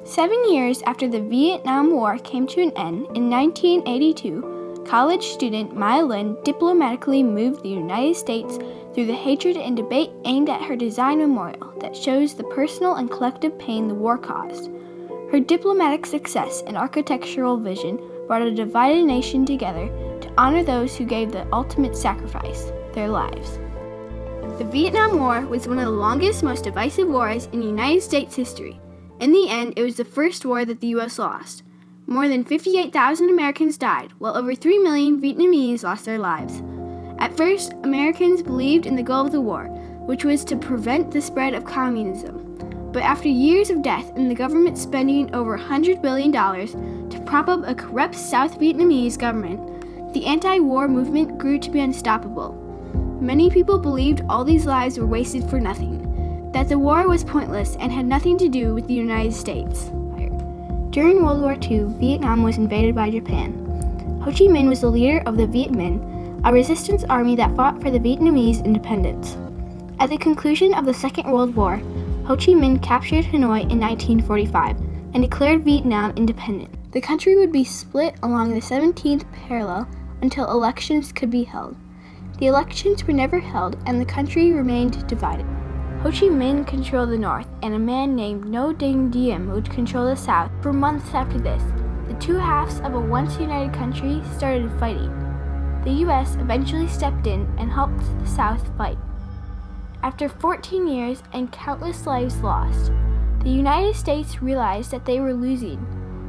7 years after the Vietnam War came to an end in 1982, college student Maya Lin diplomatically moved the United States through the hatred and debate aimed at her design memorial that shows the personal and collective pain the war caused. Her diplomatic success and architectural vision brought a divided nation together to honor those who gave the ultimate sacrifice, their lives. The Vietnam War was one of the longest, most divisive wars in United States history. In the end, it was the first war that the U.S. lost. More than 58,000 Americans died, while over 3 million Vietnamese lost their lives. At first, Americans believed in the goal of the war, which was to prevent the spread of communism. But after years of death and the government spending over $100 billion to prop up a corrupt South Vietnamese government, the anti-war movement grew to be unstoppable. Many people believed all these lives were wasted for nothing, that the war was pointless and had nothing to do with the United States. During World War II, Vietnam was invaded by Japan. Ho Chi Minh was the leader of the Viet Minh, a resistance army that fought for the Vietnamese independence. At the conclusion of the Second World War, Ho Chi Minh captured Hanoi in 1945 and declared Vietnam independent. The country would be split along the 17th parallel until elections could be held. The elections were never held and the country remained divided. Ho Chi Minh controlled the north, and a man named Ngo Dinh Diem would control the south. For months after this, the two halves of a once-united country started fighting. The U.S. eventually stepped in and helped the South fight. After 14 years and countless lives lost, the United States realized that they were losing,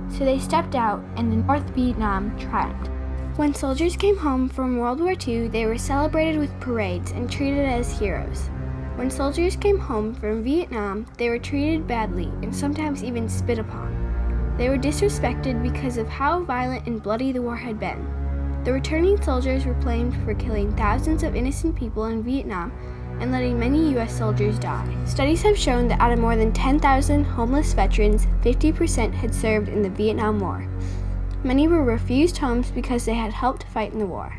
so they stepped out and the North Vietnam triumphed. When soldiers came home from World War II, they were celebrated with parades and treated as heroes. When soldiers came home from Vietnam, they were treated badly and sometimes even spit upon. They were disrespected because of how violent and bloody the war had been. The returning soldiers were blamed for killing thousands of innocent people in Vietnam and letting many U.S. soldiers die. Studies have shown that out of more than 10,000 homeless veterans, 50% had served in the Vietnam War. Many were refused homes because they had helped fight in the war.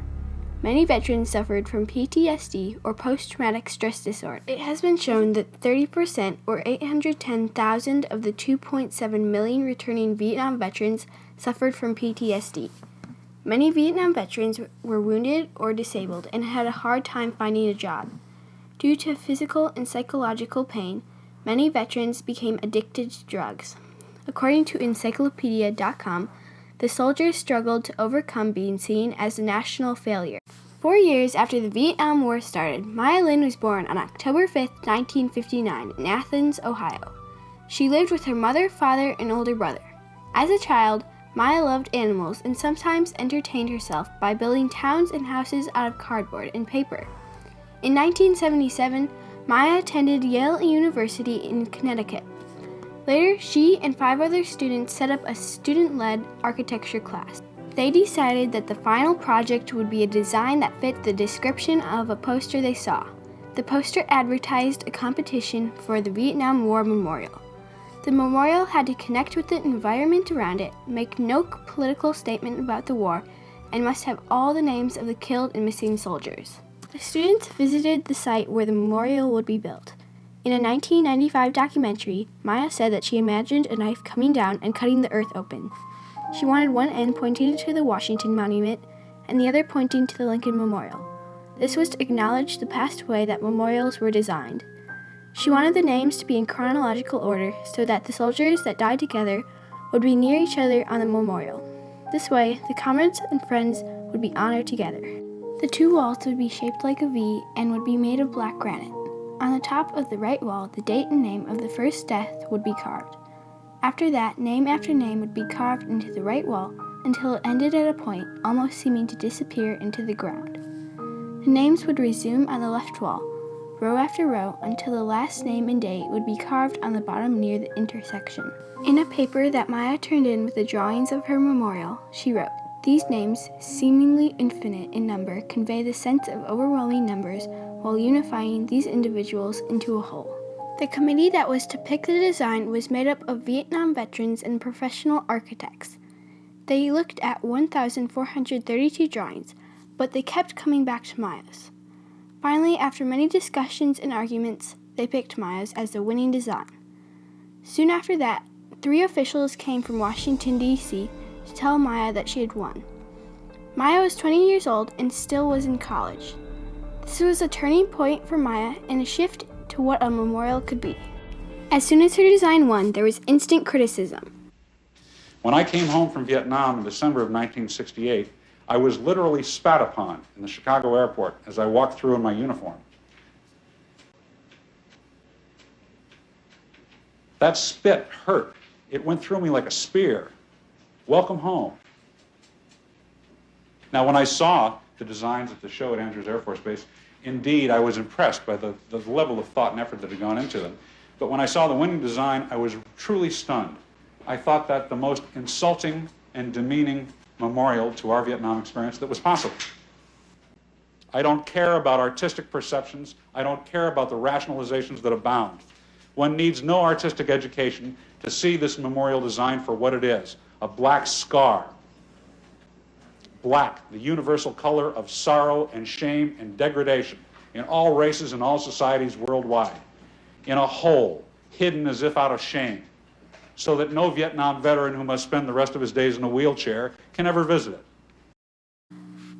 Many veterans suffered from PTSD or post-traumatic stress disorder. It has been shown that 30% or 810,000 of the 2.7 million returning Vietnam veterans suffered from PTSD. Many Vietnam veterans were wounded or disabled and had a hard time finding a job. Due to physical and psychological pain, many veterans became addicted to drugs. According to Encyclopedia.com, the soldiers struggled to overcome being seen as a national failure. 4 years after the Vietnam War started, Maya Lin was born on October 5, 1959, in Athens, Ohio. She lived with her mother, father, and older brother. As a child, Maya loved animals and sometimes entertained herself by building towns and houses out of cardboard and paper. In 1977, Maya attended Yale University in Connecticut. Later, she and 5 other students set up a student-led architecture class. They decided that the final project would be a design that fit the description of a poster they saw. The poster advertised a competition for the Vietnam War Memorial. The memorial had to connect with the environment around it, make no political statement about the war, and must have all the names of the killed and missing soldiers. The students visited the site where the memorial would be built. In a 1995 documentary, Maya said that she imagined a knife coming down and cutting the earth open. She wanted one end pointing to the Washington Monument and the other pointing to the Lincoln Memorial. This was to acknowledge the past way that memorials were designed. She wanted the names to be in chronological order so that the soldiers that died together would be near each other on the memorial. This way, the comrades and friends would be honored together. The two walls would be shaped like a V and would be made of black granite. On the top of the right wall, the date and name of the first death would be carved. After that, name after name would be carved into the right wall until it ended at a point, almost seeming to disappear into the ground. The names would resume on the left wall, row after row, until the last name and date would be carved on the bottom near the intersection. In a paper that Maya turned in with the drawings of her memorial, she wrote, "These names, seemingly infinite in number, convey the sense of overwhelming numbers while unifying these individuals into a whole." The committee that was to pick the design was made up of Vietnam veterans and professional architects. They looked at 1,432 drawings, but they kept coming back to Maya's. Finally, after many discussions and arguments, they picked Maya's as the winning design. Soon after that, 3 officials came from Washington, D.C. to tell Maya that she had won. Maya was 20 years old and still was in college. This was a turning point for Maya and a shift to what a memorial could be. As soon as her design won, there was instant criticism. When I came home from Vietnam in December of 1968, I was literally spat upon in the Chicago airport as I walked through in my uniform. That spit hurt. It went through me like a spear. Welcome home. Now, when I saw the designs at the show at Andrews Air Force Base, indeed, I was impressed by the level of thought and effort that had gone into them. But when I saw the winning design, I was truly stunned. I thought that the most insulting and demeaning memorial to our Vietnam experience that was possible. I don't care about artistic perceptions. I don't care about the rationalizations that abound. One needs no artistic education to see this memorial design for what it is, a black scar. Black, the universal color of sorrow and shame and degradation in all races and all societies worldwide, in a hole, hidden as if out of shame, so that no Vietnam veteran who must spend the rest of his days in a wheelchair can ever visit it.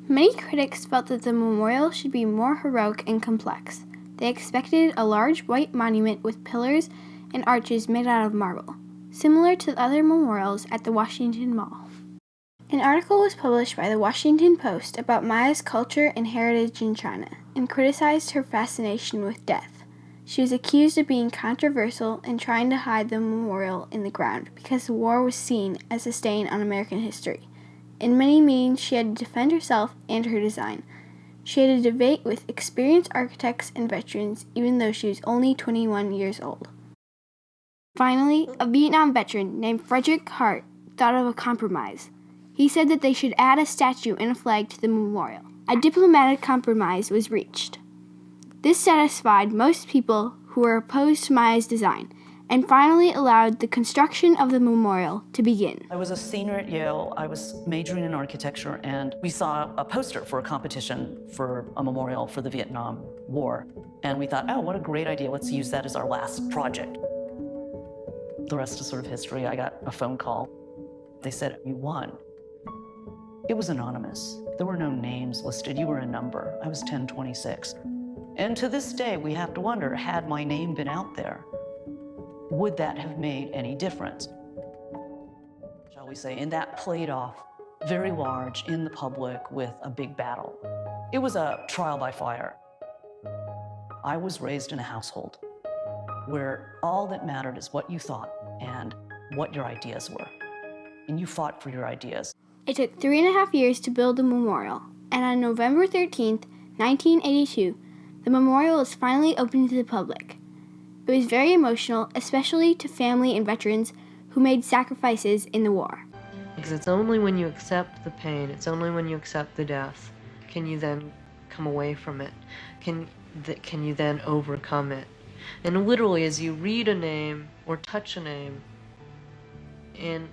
Many critics felt that the memorial should be more heroic and complex. They expected a large white monument with pillars and arches made out of marble, similar to other memorials at the Washington Mall. An article was published by the Washington Post about Maya's culture and heritage in China and criticized her fascination with death. She was accused of being controversial and trying to hide the memorial in the ground because the war was seen as a stain on American history. In many meetings, she had to defend herself and her design. She had a debate with experienced architects and veterans, even though she was only 21 years old. Finally, a Vietnam veteran named Frederick Hart thought of a compromise. He said that they should add a statue and a flag to the memorial. A diplomatic compromise was reached. This satisfied most people who were opposed to Maya's design, and finally allowed the construction of the memorial to begin. I was a senior at Yale. I was majoring in architecture, and we saw a poster for a competition for a memorial for the Vietnam War. And we thought, oh, what a great idea. Let's use that as our last project. The rest is sort of history. I got a phone call. They said, you won. It was anonymous. There were no names listed. You were a number. I was 1026. And to this day, we have to wonder, had my name been out there, would that have made any difference? Shall we say, and that played off very large in the public with a big battle. It was a trial by fire. I was raised in a household where all that mattered is what you thought and what your ideas were. And you fought for your ideas. It took 3.5 years to build the memorial, and on November 13th, 1982, the memorial was finally opened to the public. It was very emotional, especially to family and veterans who made sacrifices in the war. Because it's only when you accept the pain, it's only when you accept the death, can you then come away from it, can you then overcome it. And literally, as you read a name or touch a name, and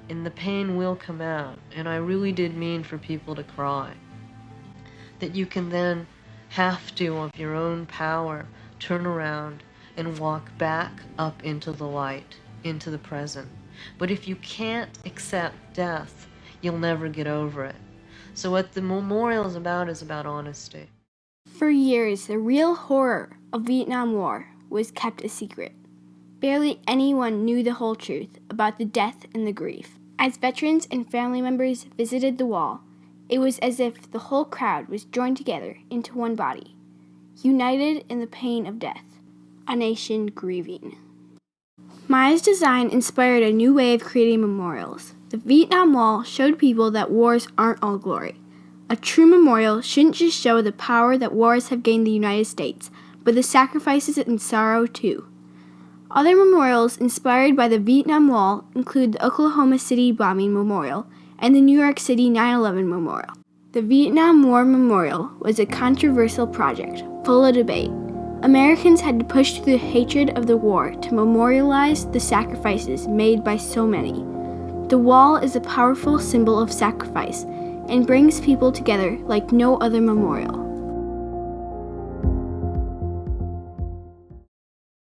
the pain will come out. And I really did mean for people to cry. That you can then have to, of your own power, turn around and walk back up into the light, into the present. But if you can't accept death, you'll never get over it. So what the memorial is about honesty. For years, the real horror of Vietnam War was kept a secret. Barely anyone knew the whole truth about the death and the grief. As veterans and family members visited the wall, it was as if the whole crowd was joined together into one body, united in the pain of death, a nation grieving. Maya's design inspired a new way of creating memorials. The Vietnam Wall showed people that wars aren't all glory. A true memorial shouldn't just show the power that wars have gained the United States, but the sacrifices and sorrow too. Other memorials inspired by the Vietnam Wall include the Oklahoma City Bombing Memorial and the New York City 9/11 Memorial. The Vietnam War Memorial was a controversial project, full of debate. Americans had to push through the hatred of the war to memorialize the sacrifices made by so many. The wall is a powerful symbol of sacrifice and brings people together like no other memorial.